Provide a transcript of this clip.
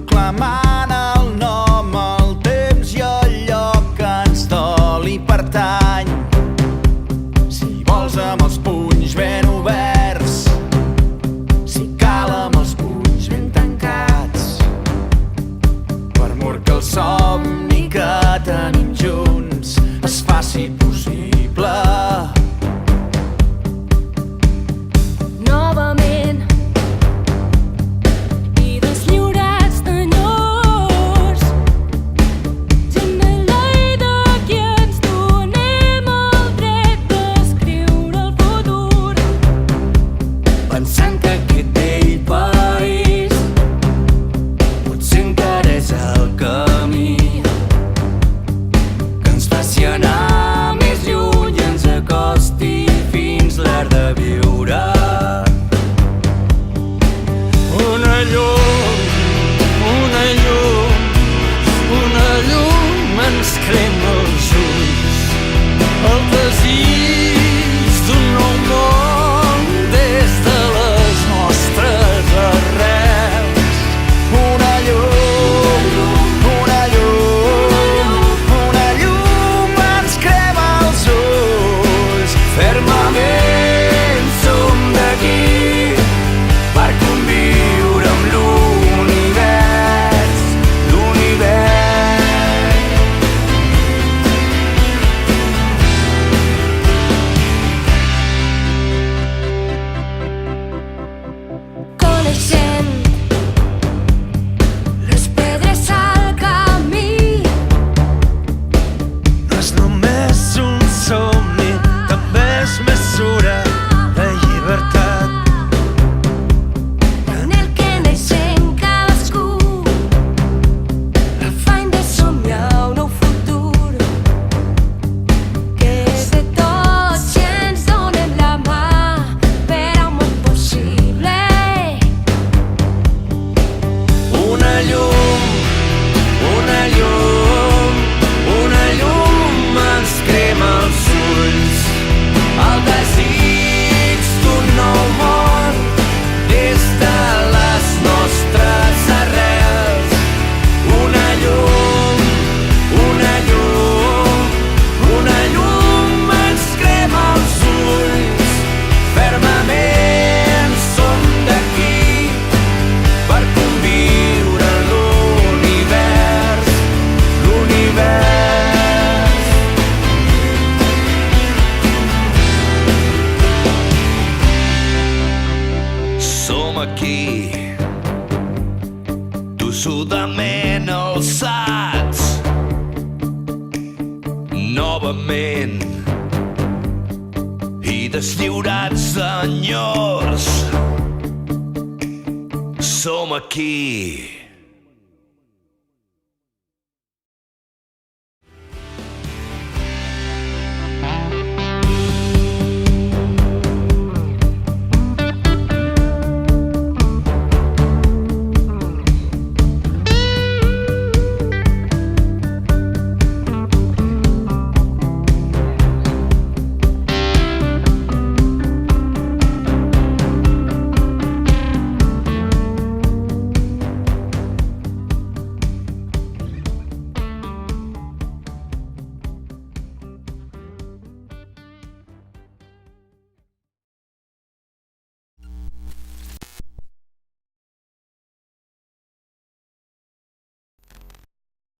proclamant el nom, el temps i el lloc que ens dol i pertany. Si vols amb els punys ben oberts, si cal amb els punys ben tancats, per mort que el somni que tenim junts es faci possible. Novament i deslliurats d'enyors, gent de Lleida qui ens donem el dret d'escriure el futur, Pensant que aquest vell país potser encara és el camí que ens faci anar més lluny i ens acosti fins l'art de viure. Una llum ens crema els ulls, el desig d'un nou món des de les nostres arrels. Una llum ens crema els ulls, fermament som d'aquí per conviure amb l'univers, coneixent les pedres al camí. No és només un somni, també és mesura de llibertat. En el que neixem cadascú, l'afany de somiar un nou futur, que és de tots i ens donem la mà per a un món possible. Una llum ens crema els ulls, el desig d'un nou món des de les nostres arrels. Una llum ens crema els ulls, fermament som d'aquí per conviure l'univers. Som aquí, tossudament alçats, novament, i deslliurats d'enyors. Som aquí.